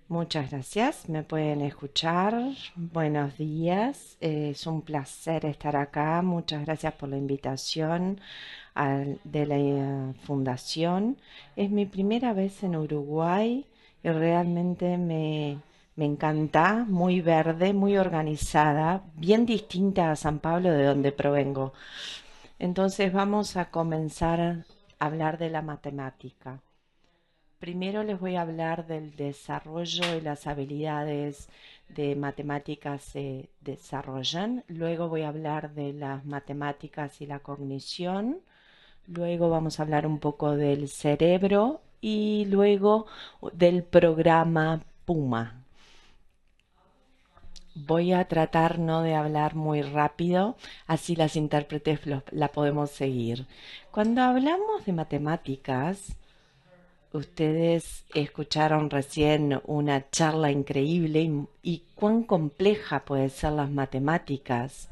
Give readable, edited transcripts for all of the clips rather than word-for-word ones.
Muchas gracias, me pueden escuchar. Buenos días, es un placer estar acá. Muchas gracias por la invitación de la fundación. Es mi primera vez en Uruguay y realmente me encanta, muy verde, muy organizada, bien distinta a San Pablo de donde provengo. Entonces vamos a comenzar a hablar de la matemática. Primero les voy a hablar del desarrollo y las habilidades de matemáticas se desarrollan. Luego voy a hablar de las matemáticas y la cognición. Luego vamos a hablar un poco del cerebro y luego del programa Puma. Voy a tratar no de hablar muy rápido, así las intérpretes la podemos seguir. Cuando hablamos de matemáticas, ustedes escucharon recién una charla increíble y cuán compleja puede ser las matemáticas.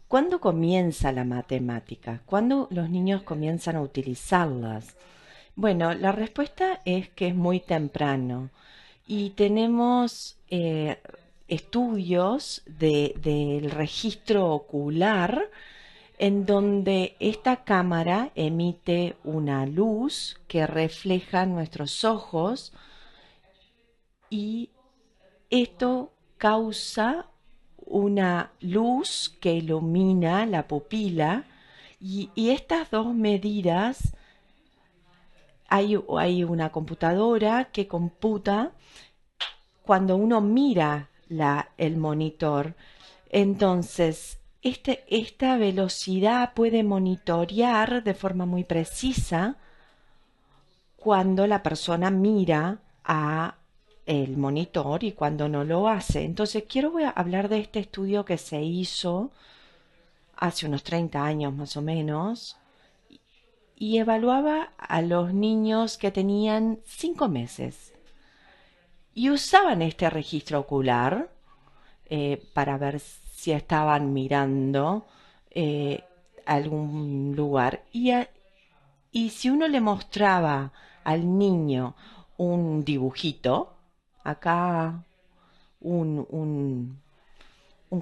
¿Cuándo comienza la matemática? ¿Cuándo los niños comienzan a utilizarlas? Bueno, la respuesta es que es muy temprano y tenemos estudios del registro ocular en donde esta cámara emite una luz que refleja nuestros ojos y esto causa una luz que ilumina la pupila y estas dos medidas hay una computadora que computa cuando uno mira el monitor. Entonces, esta velocidad puede monitorear de forma muy precisa cuando la persona mira a el monitor y cuando no lo hace. Entonces, voy a hablar de este estudio que se hizo hace unos 30 años más o menos y evaluaba a los niños que tenían 5 meses y usaban este registro ocular para ver si estaban mirando eh, algún lugar. Y si uno le mostraba al niño un dibujito, acá un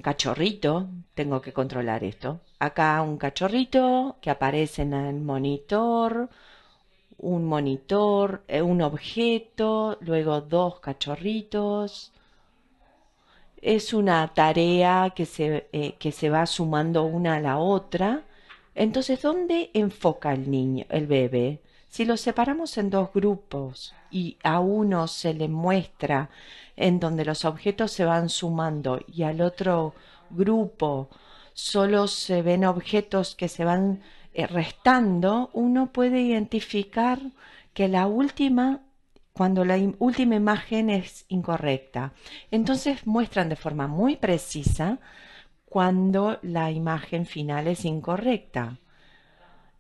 cachorrito, tengo que controlar esto, acá un cachorrito que aparece en el monitor, un objeto, luego dos cachorritos. Es una tarea que se va sumando una a la otra. Entonces, ¿dónde enfoca el niño, el bebé? Si lo separamos en dos grupos y a uno se le muestra en donde los objetos se van sumando y al otro grupo solo se ven objetos que se van restando, uno puede identificar que la última cuando la última imagen es incorrecta. Entonces muestran de forma muy precisa cuando la imagen final es incorrecta.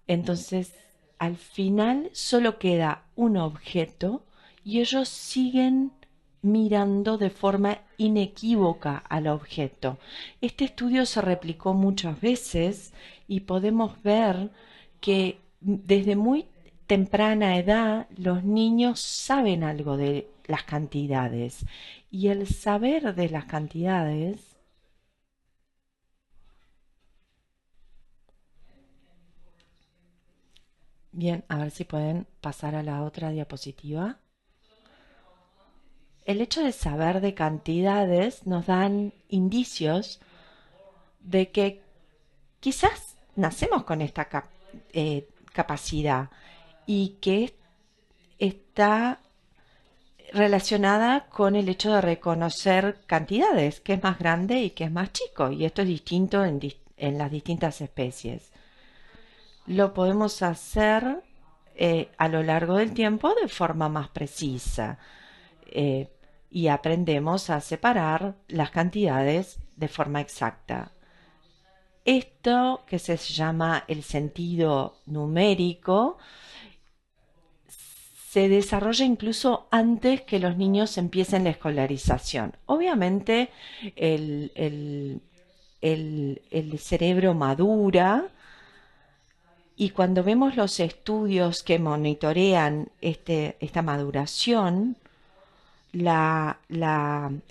Entonces, al final solo queda un objeto y ellos siguen mirando de forma inequívoca al objeto. Este estudio se replicó muchas veces y podemos ver que desde muy temprana edad los niños saben algo de las cantidades y el saber de las cantidades, bien, a ver si pueden pasar a la otra diapositiva. El hecho de saber de cantidades nos dan indicios de que quizás nacemos con esta capacidad y que está relacionada con el hecho de reconocer cantidades, que es más grande y que es más chico, y esto es distinto en las distintas especies. Lo podemos hacer a lo largo del tiempo de forma más precisa eh, y aprendemos a separar las cantidades de forma exacta. Esto que se llama el sentido numérico se desarrolla incluso antes que los niños empiecen la escolarización. Obviamente el cerebro madura y cuando vemos los estudios que monitorean esta maduración,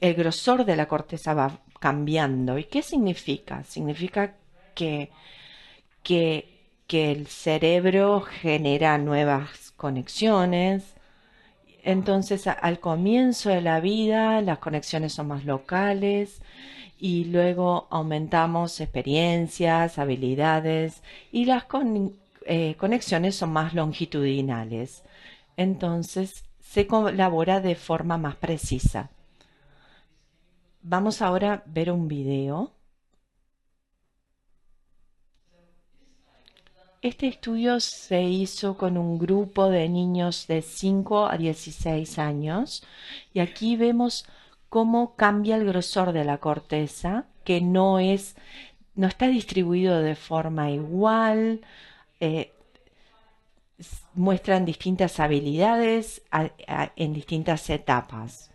el grosor de la corteza va cambiando. ¿Y qué significa? Significa que, que el cerebro genera nuevas conexiones. Entonces, al comienzo de la vida, las conexiones son más locales y luego aumentamos experiencias, habilidades y las conexiones son más longitudinales. Entonces, se colabora de forma más precisa. Vamos ahora a ver un video. Este estudio se hizo con un grupo de niños de 5 a 16 años y aquí vemos cómo cambia el grosor de la corteza, que no está distribuido de forma igual, eh, muestran distintas habilidades en distintas etapas.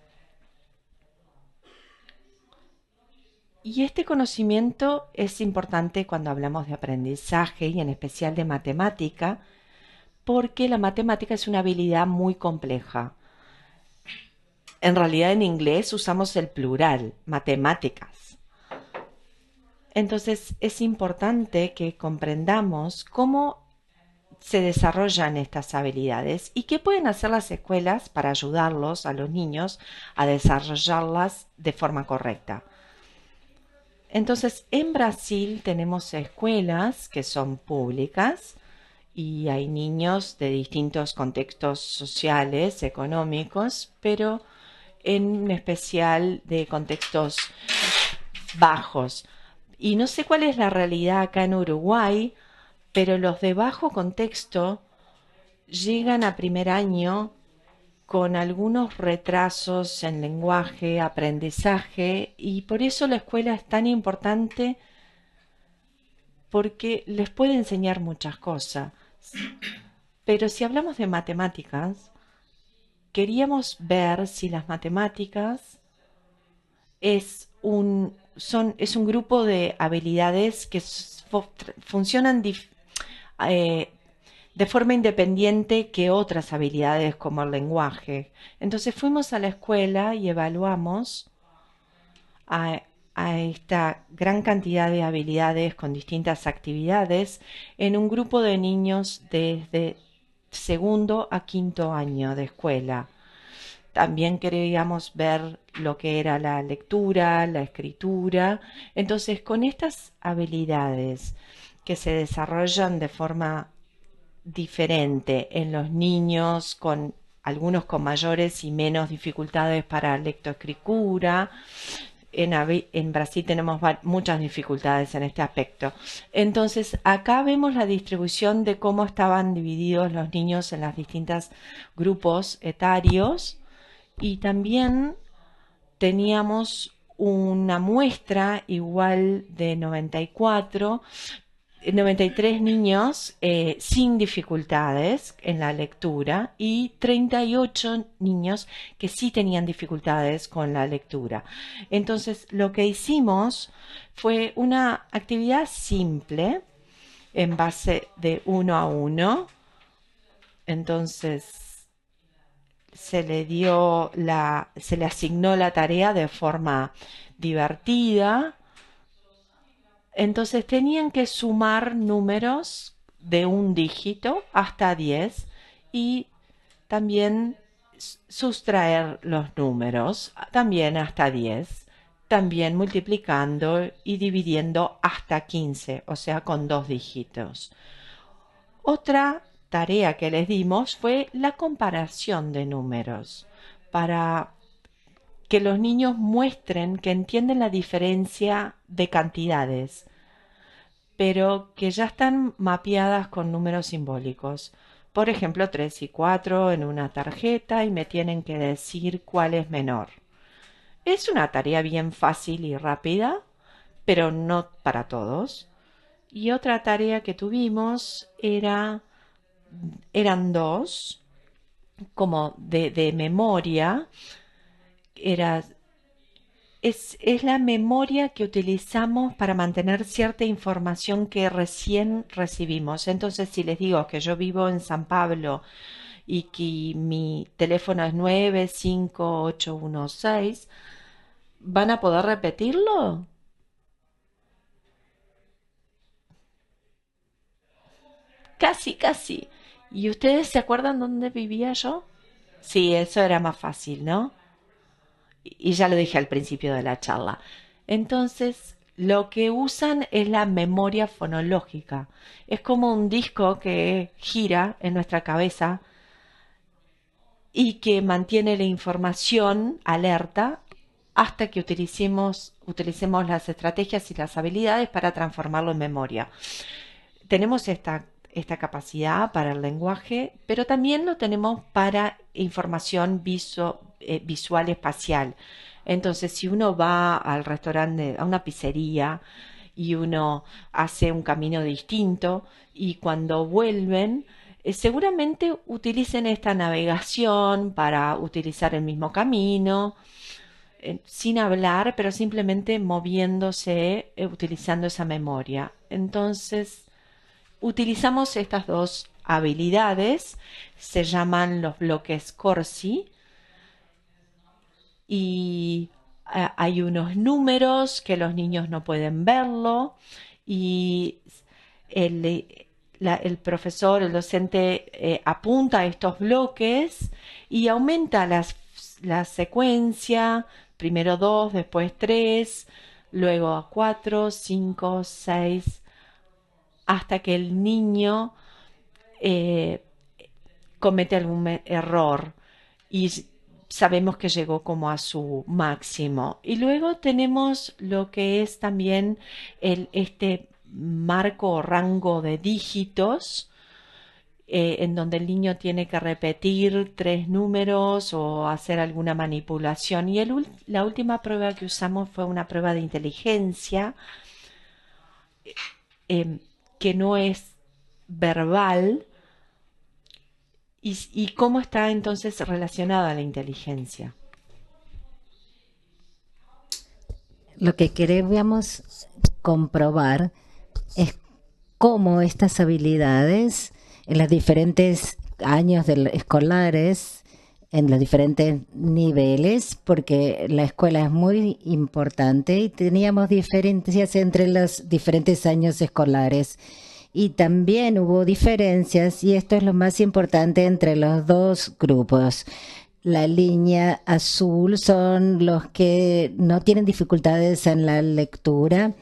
Y este conocimiento es importante cuando hablamos de aprendizaje y en especial de matemática, porque la matemática es una habilidad muy compleja. En realidad en inglés usamos el plural, matemáticas. Entonces es importante que comprendamos cómo se desarrollan estas habilidades y qué pueden hacer las escuelas para ayudarlos a los niños a desarrollarlas de forma correcta. Entonces, en Brasil tenemos escuelas que son públicas y hay niños de distintos contextos sociales, económicos, pero en especial de contextos bajos. Y no sé cuál es la realidad acá en Uruguay, pero los de bajo contexto llegan a primer año con algunos retrasos en lenguaje, aprendizaje, y por eso la escuela es tan importante porque les puede enseñar muchas cosas. Pero si hablamos de matemáticas, queríamos ver si las matemáticas es un grupo de habilidades que funcionan eh, de forma independiente que otras habilidades como el lenguaje. Entonces fuimos a la escuela y evaluamos a, a esta gran cantidad de habilidades con distintas actividades en un grupo de niños desde segundo a quinto año de escuela. También queríamos ver lo que era la lectura, la escritura. Entonces, con estas habilidades que se desarrollan de forma diferente en los niños, con algunos con mayores y menos dificultades para lectoescritura. En Brasil tenemos muchas dificultades en este aspecto. Entonces, acá vemos la distribución de cómo estaban divididos los niños en los distintos grupos etarios y también teníamos una muestra igual de 93 niños sin dificultades en la lectura y 38 niños que sí tenían dificultades con la lectura. Entonces, lo que hicimos fue una actividad simple en base de 1 a 1. Entonces, se le asignó la tarea de forma divertida. Entonces tenían que sumar números de un dígito hasta 10 y también sustraer los números también hasta 10, también multiplicando y dividiendo hasta 15, o sea, con dos dígitos. Otra tarea que les dimos fue la comparación de números para que los niños muestren que entienden la diferencia de cantidades, pero que ya están mapeadas con números simbólicos. Por ejemplo, 3 y 4 en una tarjeta y me tienen que decir cuál es menor. Es una tarea bien fácil y rápida, pero no para todos. Y otra tarea que tuvimos eran dos, como de memoria. Era es la memoria que utilizamos para mantener cierta información que recién recibimos. Entonces, si les digo que yo vivo en San Pablo y que mi teléfono es 95816, ¿van a poder repetirlo? Casi, casi. ¿Y ustedes se acuerdan dónde vivía yo? Sí, eso era más fácil, ¿no? Y ya lo dije al principio de la charla. Entonces, lo que usan es la memoria fonológica. Es como un disco que gira en nuestra cabeza y que mantiene la información alerta hasta que utilicemos las estrategias y las habilidades para transformarlo en memoria. Tenemos esta capacidad para el lenguaje, pero también lo tenemos para información visual espacial. Entonces, si uno va al restaurante, a una pizzería, y uno hace un camino distinto, y cuando vuelven, seguramente utilicen esta navegación para utilizar el mismo camino, sin hablar, pero simplemente moviéndose, utilizando esa memoria. Entonces, utilizamos estas dos habilidades, se llaman los bloques Corsi, y hay unos números que los niños no pueden verlo, y el, el profesor, el docente, apunta a estos bloques y aumenta la secuencia, primero dos, después tres, luego a cuatro, cinco, seis, hasta que el niño eh, comete algún error y sabemos que llegó como a su máximo. Y luego tenemos lo que es también este marco o rango de dígitos, en donde el niño tiene que repetir tres números o hacer alguna manipulación. Y la última prueba que usamos fue una prueba de inteligencia, eh, que no es verbal. ¿Y cómo está entonces relacionada la inteligencia? Lo que queremos comprobar es cómo estas habilidades en los diferentes años escolares, en los diferentes niveles, porque la escuela es muy importante y teníamos diferencias entre los diferentes años escolares. Y también hubo diferencias, y esto es lo más importante entre los dos grupos. La línea azul son los que no tienen dificultades en la lectura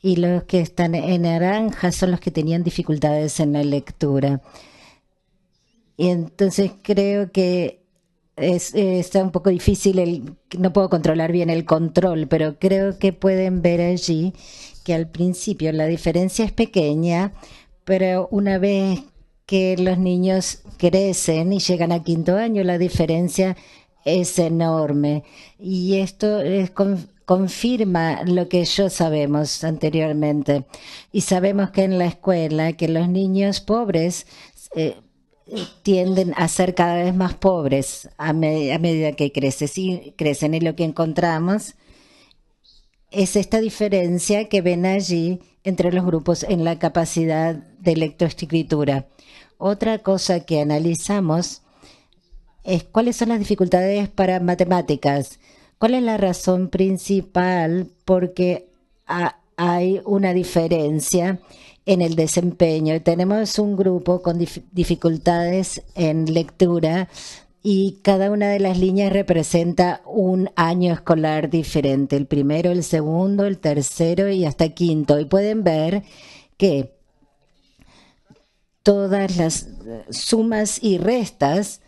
y los que están en naranja son los que tenían dificultades en la lectura. Y entonces creo que está un poco difícil, no puedo controlar bien el control, pero creo que pueden ver allí que al principio la diferencia es pequeña, pero una vez que los niños crecen y llegan a quinto año, la diferencia es enorme. Y esto confirma lo que ya sabemos anteriormente. Y sabemos que en la escuela, que los niños pobres eh, tienden a ser cada vez más pobres a medida que crecen. Y lo que encontramos es esta diferencia que ven allí entre los grupos en la capacidad de lectoescritura. Otra cosa que analizamos es cuáles son las dificultades para matemáticas. ¿Cuál es la razón principal porque hay una diferencia en el desempeño? Tenemos un grupo con dificultades en lectura y cada una de las líneas representa un año escolar diferente, el primero, el segundo, el tercero y hasta quinto. Y pueden ver que todas las sumas y restas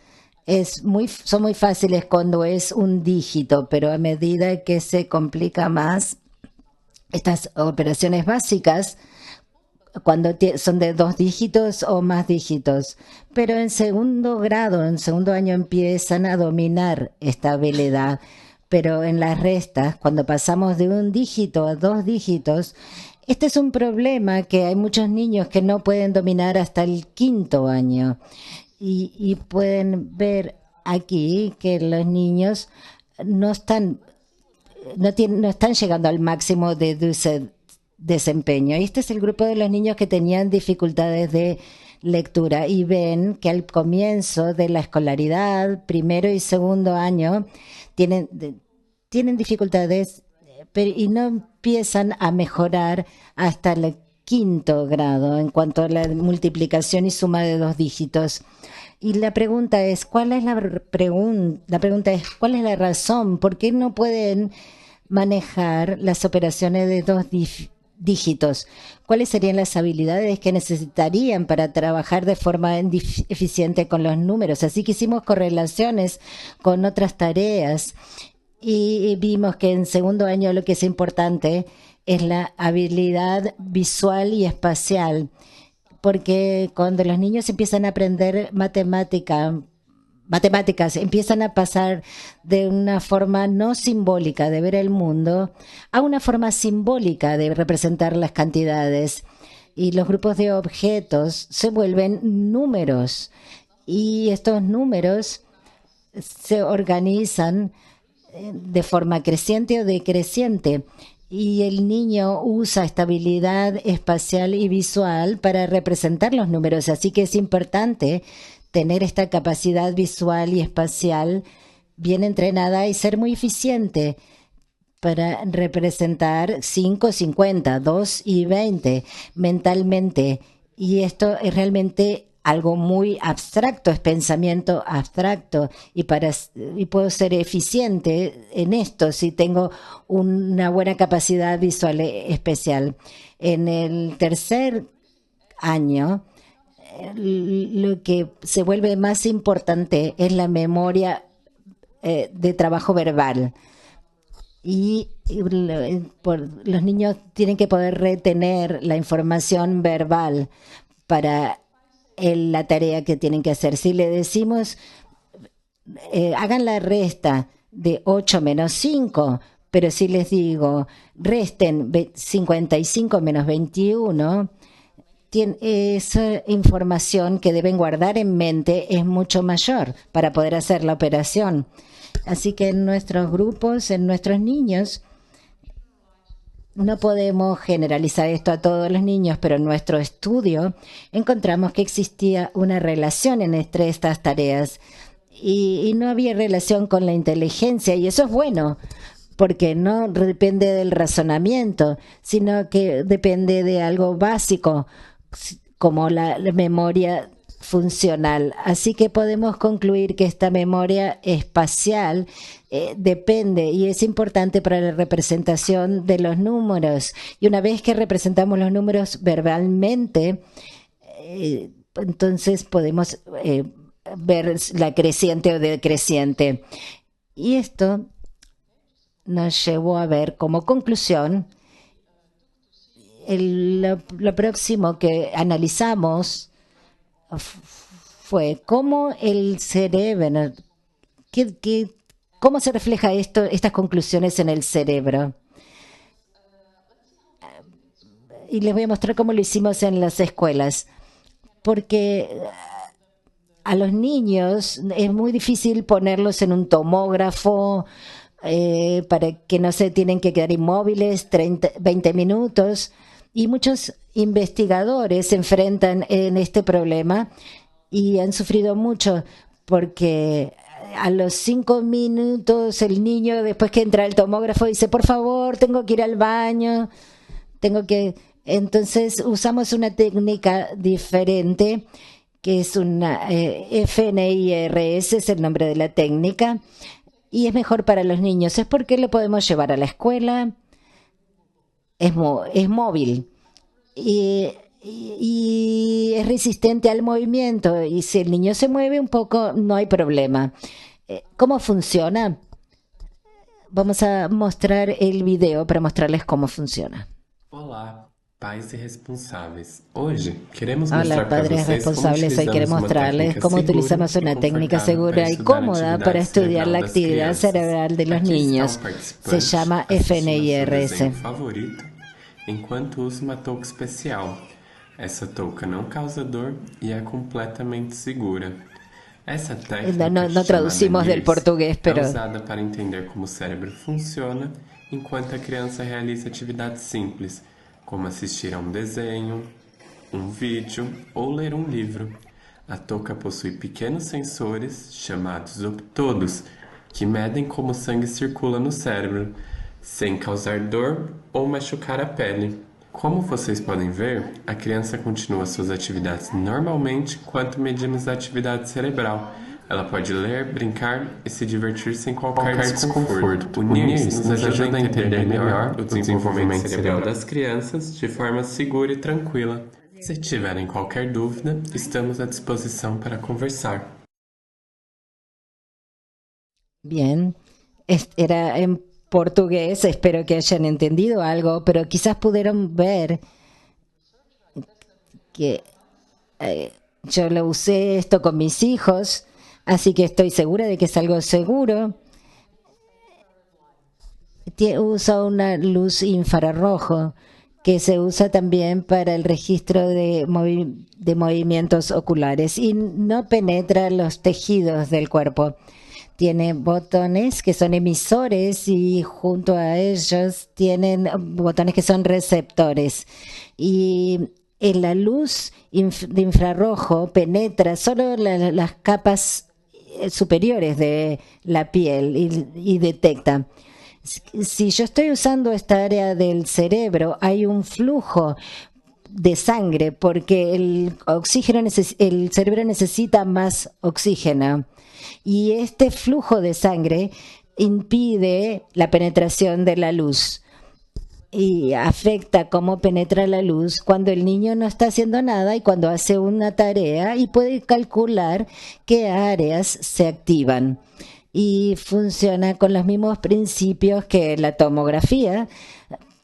son muy fáciles cuando es un dígito, pero a medida que se complica más, estas operaciones básicas, cuando son de dos dígitos o más dígitos. Pero en segundo grado, en segundo año empiezan a dominar esta habilidad. Pero en las restas, cuando pasamos de un dígito a dos dígitos, este es un problema que hay muchos niños que no pueden dominar hasta el quinto año. Y pueden ver aquí que los niños no están, no están llegando al máximo de desempeño. Y este es el grupo de los niños que tenían dificultades de lectura y ven que al comienzo de la escolaridad, primero y segundo año, tienen, tienen dificultades y no empiezan a mejorar hasta el quinto grado en cuanto a la multiplicación y suma de dos dígitos. Y la pregunta es, la pregunta es, ¿cuál es la razón? ¿Por qué no pueden manejar las operaciones de dígitos? ¿Cuáles serían las habilidades que necesitarían para trabajar de forma eficiente con los números? Así que hicimos correlaciones con otras tareas y vimos que en segundo año lo que es importante es la habilidad visual y espacial, porque cuando los niños empiezan a aprender matemáticas, empiezan a pasar de una forma no simbólica de ver el mundo a una forma simbólica de representar las cantidades. Y los grupos de objetos se vuelven números. Y estos números se organizan de forma creciente o decreciente. Y el niño usa esta habilidad espacial y visual para representar los números. Así que es importante tener esta capacidad visual y espacial bien entrenada y ser muy eficiente para representar 5, 50, 2 y 20 mentalmente. Y esto es realmente algo muy abstracto, es pensamiento abstracto y puedo ser eficiente en esto si tengo una buena capacidad visual especial. En el tercer año, lo que se vuelve más importante es la memoria de trabajo verbal. Y los niños tienen que poder retener la información verbal para la tarea que tienen que hacer. Si le decimos, hagan la resta de 8 menos 5, pero si les digo, resten 55 menos 21, esa información que deben guardar en mente es mucho mayor para poder hacer la operación. Así que en nuestros grupos, en nuestros niños, no podemos generalizar esto a todos los niños, pero en nuestro estudio encontramos que existía una relación entre estas tareas y no había relación con la inteligencia, y eso es bueno, porque no depende del razonamiento, sino que depende de algo básico, como la memoria funcional. Así que podemos concluir que esta memoria espacial depende y es importante para la representación de los números. Y una vez que representamos los números verbalmente, entonces podemos ver la creciente o decreciente. Y esto nos llevó a ver como conclusión lo próximo que analizamos fue cómo el cerebro, cómo se refleja estas conclusiones en el cerebro. Y les voy a mostrar cómo lo hicimos en las escuelas, porque a los niños es muy difícil ponerlos en un tomógrafo para que no se tienen que quedar inmóviles 20 minutos. Y muchos investigadores se enfrentan en este problema y han sufrido mucho porque a los 5 minutos el niño, después que entra al tomógrafo, dice, por favor, tengo que ir al baño, Entonces usamos una técnica diferente que es una FNIRS, es el nombre de la técnica, y es mejor para los niños. Es porque lo podemos llevar a la escuela. Es móvil y es resistente al movimiento, y si el niño se mueve un poco no hay problema. ¿Cómo funciona? Vamos a mostrar el video para mostrarles cómo funciona. Olá, pais e responsáveis. Hoje queremos Hola, mostrar para padres vocês como responsables. Hoy queremos utilizamos uma mostrarles técnica cómo segura utilizamos e una técnica confortável segura para y estudar a cómoda para atividade estudiar la cerebral das actividad crianças. cerebral de los Aqui está niños. um participante Se llama assistindo ao seu FNIRS. desenho favorito enquanto usa uma touca especial. Essa touca não causa dor e é completamente segura. Essa técnica, No traducimos del chamada portugués, NIRS, é pero usada para entender como o cérebro funciona enquanto a criança realiza atividades simples, como assistir a um desenho, vídeo ou ler livro. A touca possui pequenos sensores, chamados optodos, que medem como o sangue circula no cérebro, sem causar dor ou machucar a pele. Como vocês podem ver, a criança continua suas atividades normalmente enquanto medimos a atividade cerebral. Ela pode ler, brincar e se divertir sem qualquer desconforto. Unir-se nos ajuda a entender melhor o desenvolvimento cerebral das crianças de forma segura e tranquila. Se tiverem qualquer dúvida, estamos à disposição para conversar. Bien, era en portugués, espero que hayan entendido algo, pero quizás pudieron ver que yo lo usé esto con mis hijos, así que estoy segura de que es algo seguro. Usa una luz infrarrojo que se usa también para el registro de movimientos oculares y no penetra los tejidos del cuerpo. Tiene botones que son emisores y junto a ellos tienen botones que son receptores. Y la luz de infrarrojo penetra solo las capas superiores de la piel y detecta. Si yo estoy usando esta área del cerebro, hay un flujo de sangre porque el cerebro necesita más oxígeno y este flujo de sangre impide la penetración de la luz y afecta cómo penetra la luz cuando el niño no está haciendo nada y cuando hace una tarea, y puede calcular qué áreas se activan. Y funciona con los mismos principios que la tomografía,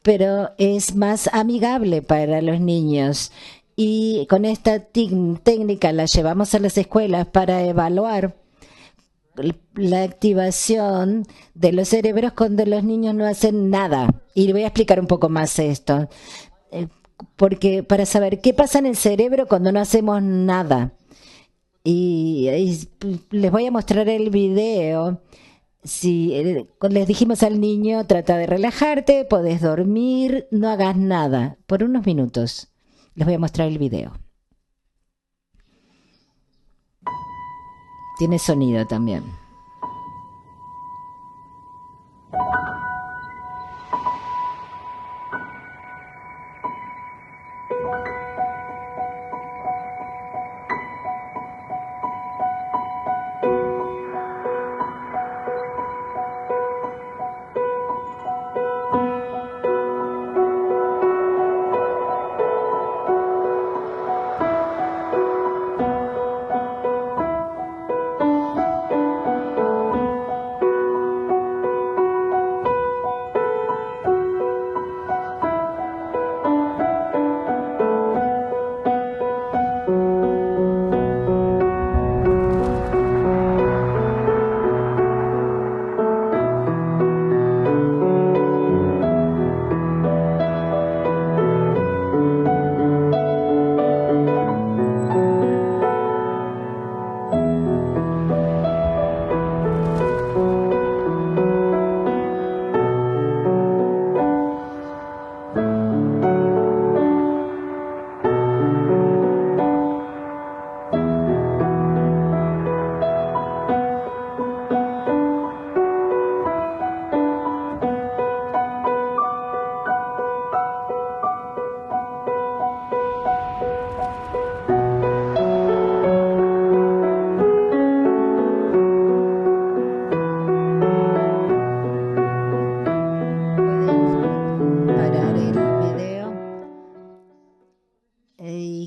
pero es más amigable para los niños. Y con esta técnica la llevamos a las escuelas para evaluar la activación de los cerebros cuando los niños no hacen nada. Y voy a explicar un poco más esto, porque para saber qué pasa en el cerebro cuando no hacemos nada. Y les voy a mostrar el video. Si les dijimos al niño, trata de relajarte, podés dormir, no hagas nada por unos minutos. Les voy a mostrar el video. Tiene sonido también.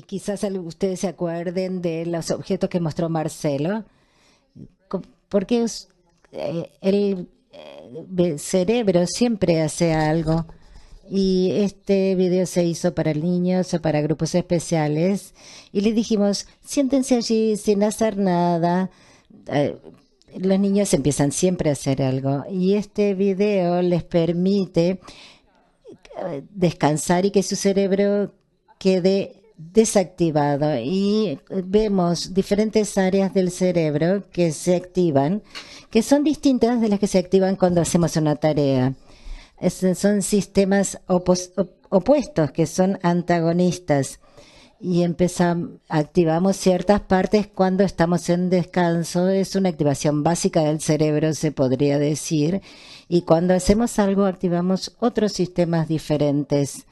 Quizás ustedes se acuerden de los objetos que mostró Marcelo, porque el cerebro siempre hace algo. Y este video se hizo para niños o para grupos especiales. Y les dijimos, siéntense allí sin hacer nada. Los niños empiezan siempre a hacer algo. Y este video les permite descansar y que su cerebro quede desactivado, y vemos diferentes áreas del cerebro que se activan, que son distintas de las que se activan cuando hacemos una tarea. Son sistemas opuestos, que son antagonistas, y activamos ciertas partes cuando estamos en descanso. Es una activación básica del cerebro, se podría decir, y cuando hacemos algo activamos otros sistemas diferentes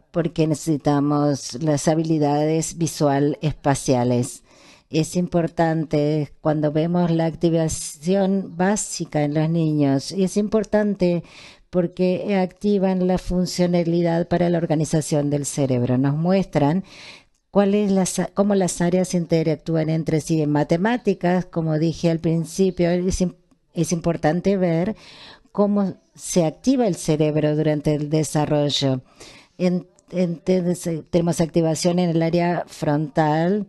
porque necesitamos las habilidades visual espaciales. Es importante cuando vemos la activación básica en los niños, y es importante porque activan la funcionalidad para la organización del cerebro. Nos muestran cómo las áreas interactúan entre sí en matemáticas. Como dije al principio, es importante ver cómo se activa el cerebro durante el desarrollo. Tenemos activación en el área frontal.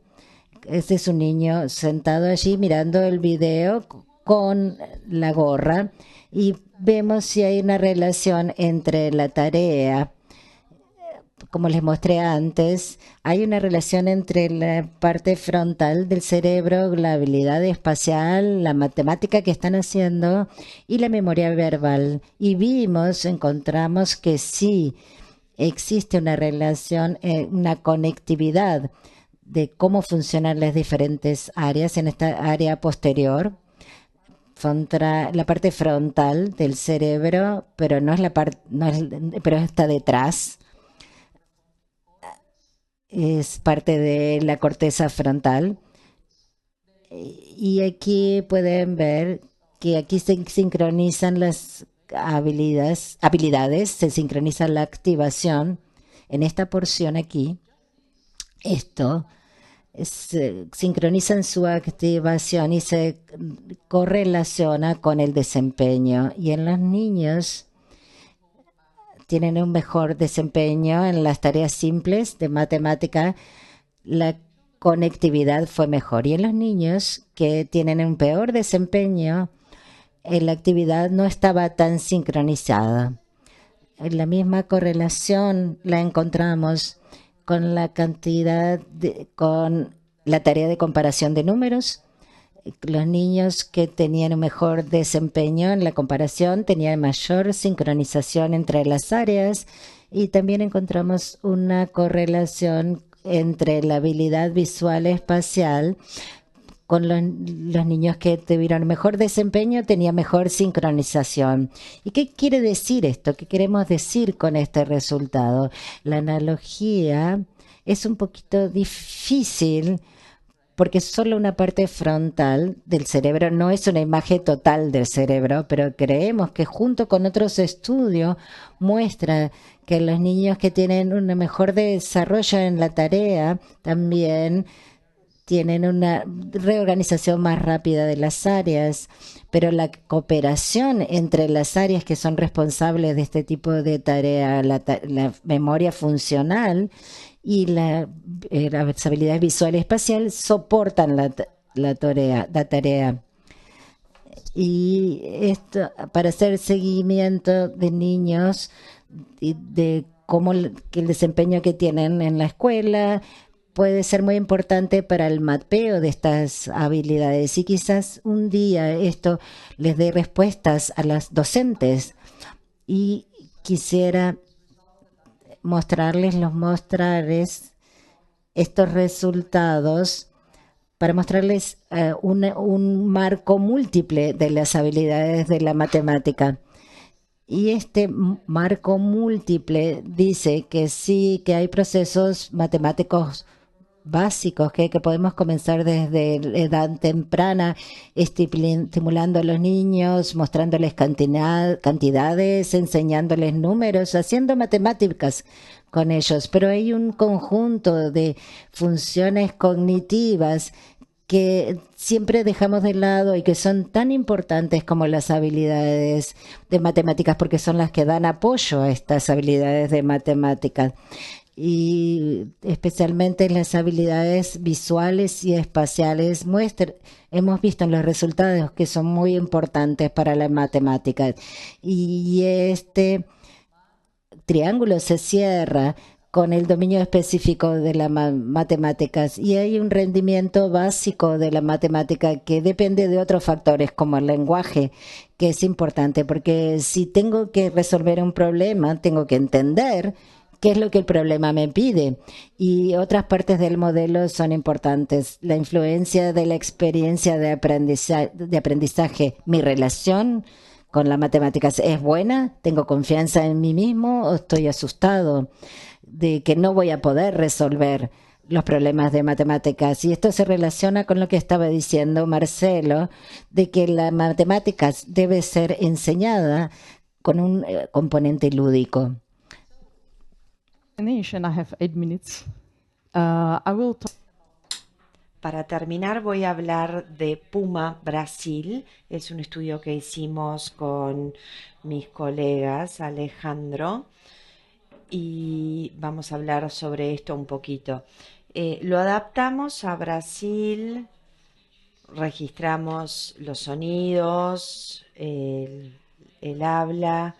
Este es un niño sentado allí mirando el video con la gorra y vemos si hay una relación entre la tarea. Como les mostré antes, hay una relación entre la parte frontal del cerebro, la habilidad espacial, la matemática que están haciendo y la memoria verbal. Y encontramos que sí existe una relación, una conectividad de cómo funcionan las diferentes áreas en esta área posterior, la parte frontal del cerebro, pero no es la parte, pero está detrás. Es parte de la corteza frontal. Y aquí pueden ver que aquí se sincronizan las habilidades, se sincroniza la activación en esta porción aquí. Esto se sincroniza en su activación y se correlaciona con el desempeño. Y en los niños tienen un mejor desempeño en las tareas simples de matemática, la conectividad fue mejor. Y en los niños que tienen un peor desempeño, la actividad no estaba tan sincronizada. La misma correlación la encontramos con con la tarea de comparación de números. Los niños que tenían un mejor desempeño en la comparación tenían mayor sincronización entre las áreas, y también encontramos una correlación entre la habilidad visual espacial. Con los niños que tuvieron mejor desempeño tenían mejor sincronización. ¿Y qué quiere decir esto? ¿Qué queremos decir con este resultado? La analogía es un poquito difícil porque solo una parte frontal del cerebro, no es una imagen total del cerebro, pero creemos que junto con otros estudios muestra que los niños que tienen un mejor desarrollo en la tarea también tienen una reorganización más rápida de las áreas, pero la cooperación entre las áreas que son responsables de este tipo de tarea, la memoria funcional y las habilidades visual y espacial soportan la tarea. Y esto para hacer seguimiento de niños y de cómo que el desempeño que tienen en la escuela puede ser muy importante para el mapeo de estas habilidades, y quizás un día esto les dé respuestas a las docentes. Y quisiera mostrarles estos resultados para mostrarles un marco múltiple de las habilidades de la matemática. Y este marco múltiple dice que sí, que hay procesos matemáticos básicos que podemos comenzar desde edad temprana, estimulando a los niños, mostrándoles cantidades, enseñándoles números, haciendo matemáticas con ellos. Pero hay un conjunto de funciones cognitivas que siempre dejamos de lado y que son tan importantes como las habilidades de matemáticas, porque son las que dan apoyo a estas habilidades de matemáticas. Y especialmente las habilidades visuales y espaciales hemos visto en los resultados que son muy importantes para la matemática. Y este triángulo se cierra con el dominio específico de las matemáticas, y hay un rendimiento básico de la matemática que depende de otros factores como el lenguaje, que es importante porque si tengo que resolver un problema tengo que entender qué es lo que el problema me pide. Y otras partes del modelo son importantes. La influencia de la experiencia de aprendizaje, mi relación con las matemáticas es buena, tengo confianza en mí mismo o estoy asustado de que no voy a poder resolver los problemas de matemáticas. Y esto se relaciona con lo que estaba diciendo Marcelo, de que la matemáticas debe ser enseñada con un componente lúdico. I have 8 minutes. Para terminar, voy a hablar de Puma Brasil. Es un estudio que hicimos con mis colegas Alejandro y vamos a hablar sobre esto un poquito. Lo adaptamos a Brasil, registramos los sonidos, el habla.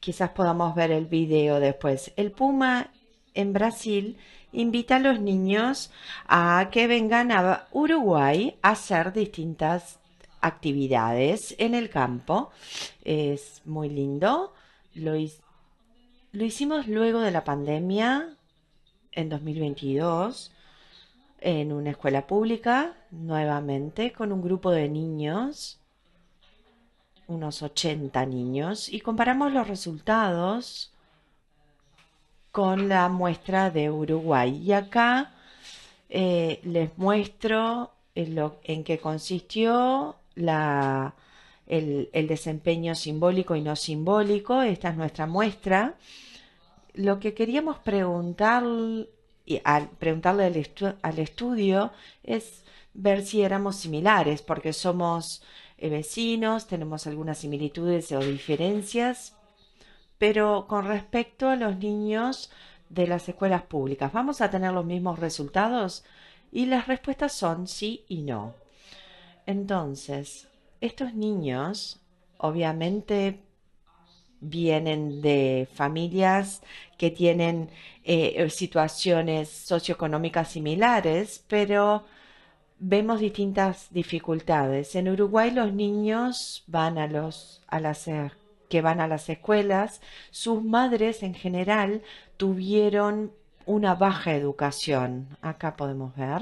Quizás podamos ver el video después. El Puma en Brasil invita a los niños a que vengan a Uruguay a hacer distintas actividades en el campo. Es muy lindo. Lo hicimos luego de la pandemia en 2022 en una escuela pública, nuevamente con un grupo de niños, unos 80 niños, y comparamos los resultados con la muestra de Uruguay. Y acá les muestro en qué consistió el desempeño simbólico y no simbólico. Esta es nuestra muestra. Lo que queríamos preguntarle al estudio es ver si éramos similares, porque somos vecinos, tenemos algunas similitudes o diferencias, pero con respecto a los niños de las escuelas públicas, ¿vamos a tener los mismos resultados? Y las respuestas son sí y no. Entonces, estos niños obviamente vienen de familias que tienen situaciones socioeconómicas similares, pero vemos distintas dificultades. En Uruguay los niños que van a las escuelas, sus madres en general tuvieron una baja educación. Acá podemos ver.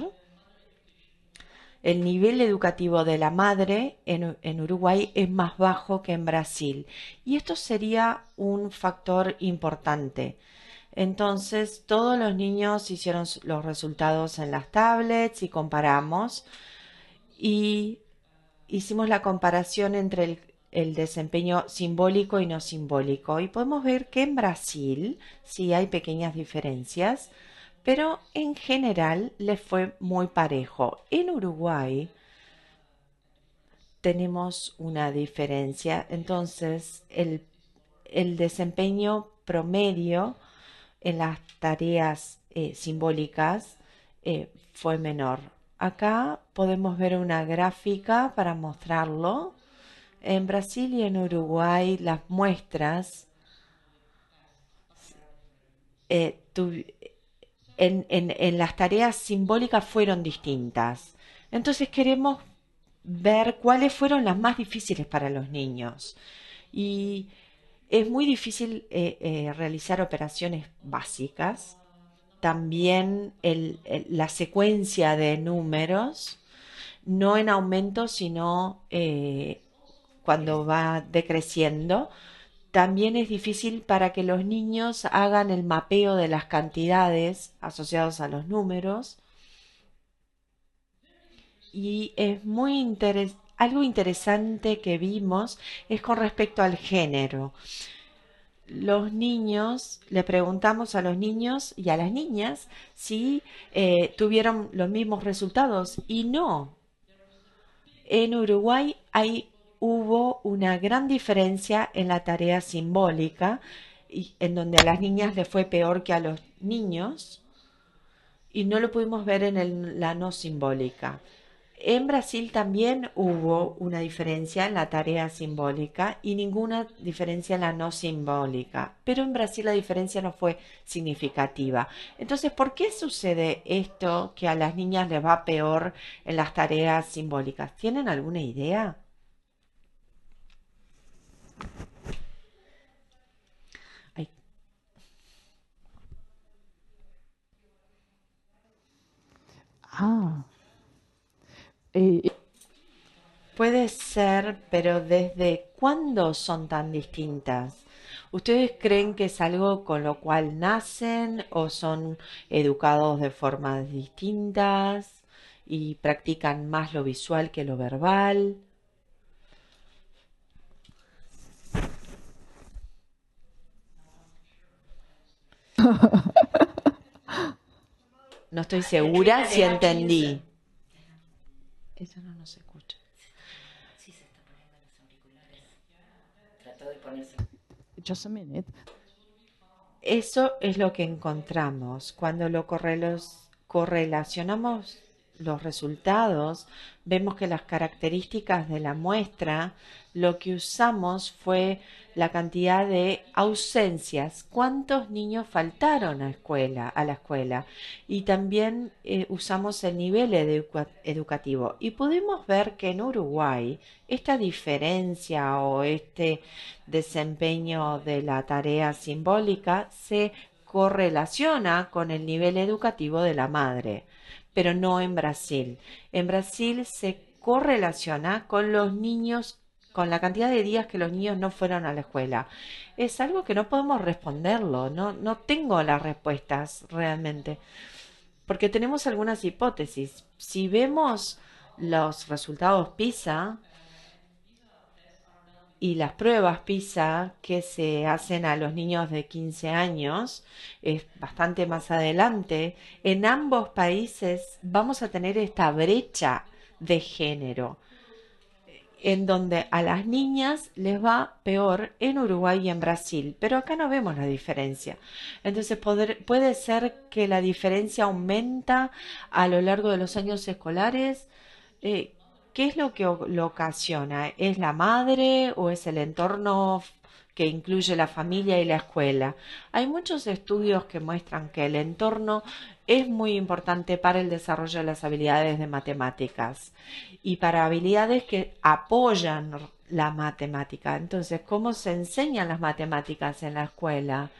El nivel educativo de la madre en Uruguay es más bajo que en Brasil. Y esto sería un factor importante. Entonces, todos los niños hicieron los resultados en las tablets y comparamos. Y hicimos la comparación entre el desempeño simbólico y no simbólico. Y podemos ver que en Brasil sí hay pequeñas diferencias, pero en general les fue muy parejo. En Uruguay tenemos una diferencia. Entonces, el desempeño promedio en las tareas simbólicas fue menor. Acá podemos ver una gráfica para mostrarlo. En Brasil y en Uruguay las muestras en las tareas simbólicas fueron distintas. Entonces queremos ver cuáles fueron las más difíciles para los niños. Y es muy difícil realizar operaciones básicas. También la secuencia de números, no en aumento, sino cuando va decreciendo. También es difícil para que los niños hagan el mapeo de las cantidades asociadas a los números. Y es algo interesante que vimos es con respecto al género. Los niños, le preguntamos a los niños y a las niñas si tuvieron los mismos resultados y no. En Uruguay hubo una gran diferencia en la tarea simbólica, en donde a las niñas les fue peor que a los niños, y no lo pudimos ver en la no simbólica. En Brasil también hubo una diferencia en la tarea simbólica y ninguna diferencia en la no simbólica, pero en Brasil la diferencia no fue significativa. Entonces, ¿por qué sucede esto que a las niñas les va peor en las tareas simbólicas? ¿Tienen alguna idea? Ay. Puede ser, pero ¿desde cuándo son tan distintas? ¿Ustedes creen que es algo con lo cual nacen o son educados de formas distintas y practican más lo visual que lo verbal? No estoy segura si entendí. Eso no nos escucha. Just a minute. Eso es lo que encontramos. Cuando lo correlacionamos los resultados, vemos que las características de la muestra, lo que usamos fue la cantidad de ausencias, cuántos niños faltaron a la escuela, y también usamos el nivel educativo. Y pudimos ver que en Uruguay esta diferencia o este desempeño de la tarea simbólica se correlaciona con el nivel educativo de la madre, pero no en Brasil. En Brasil se correlaciona con los niños, con la cantidad de días que los niños no fueron a la escuela. Es algo que no podemos responderlo, no tengo las respuestas realmente, porque tenemos algunas hipótesis. Si vemos los resultados PISA y las pruebas PISA que se hacen a los niños de 15 años, es bastante más adelante, en ambos países vamos a tener esta brecha de género, en donde a las niñas les va peor en Uruguay y en Brasil, pero acá no vemos la diferencia. Entonces puede ser que la diferencia aumenta a lo largo de los años escolares. ¿Qué es lo que lo ocasiona? ¿Es la madre o es el entorno que incluye la familia y la escuela? Hay muchos estudios que muestran que el entorno es muy importante para el desarrollo de las habilidades de matemáticas y para habilidades que apoyan la matemática. Entonces, ¿cómo se enseñan las matemáticas en la escuela?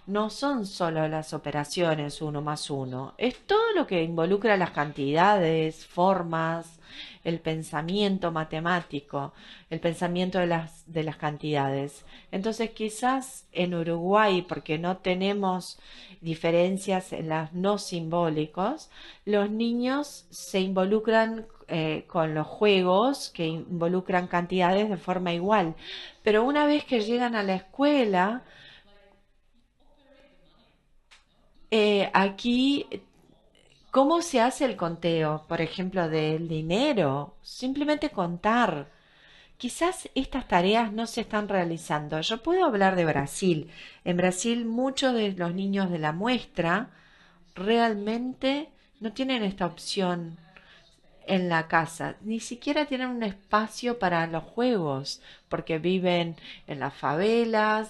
No son solo las operaciones uno más uno, es todo lo que involucra las cantidades, formas, el pensamiento matemático, el pensamiento de las cantidades. Entonces, quizás en Uruguay, porque no tenemos diferencias en las no simbólicos, los niños se involucran con los juegos que involucran cantidades de forma igual. Pero una vez que llegan a la escuela, aquí, ¿cómo se hace el conteo, por ejemplo, del dinero? Simplemente contar. Quizás estas tareas no se están realizando. Yo puedo hablar de Brasil. En Brasil, muchos de los niños de la muestra realmente no tienen esta opción en la casa. Ni siquiera tienen un espacio para los juegos, porque viven en las favelas,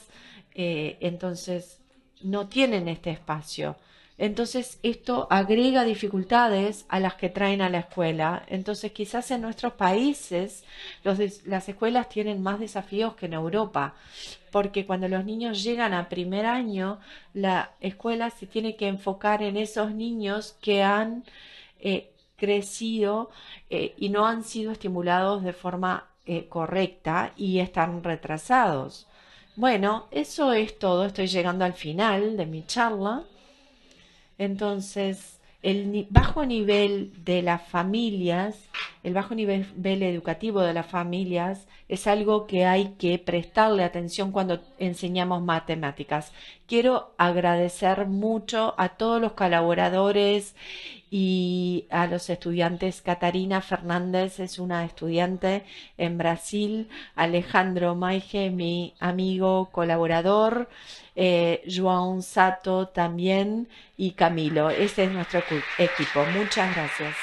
entonces no tienen este espacio. Entonces esto agrega dificultades a las que traen a la escuela. Entonces quizás en nuestros países las escuelas tienen más desafíos que en Europa, porque cuando los niños llegan a primer año, la escuela se tiene que enfocar en esos niños que han crecido y no han sido estimulados de forma correcta y están retrasados. Bueno, eso es todo. Estoy llegando al final de mi charla. Entonces, bajo nivel de las familias, el bajo nivel educativo de las familias es algo que hay que prestarle atención cuando enseñamos matemáticas. Quiero agradecer mucho a todos los colaboradores y a los estudiantes. Catarina Fernández es una estudiante en Brasil, Alejandro Maige, mi amigo colaborador, João Sato también y Camilo. Este es nuestro equipo. Muchas gracias.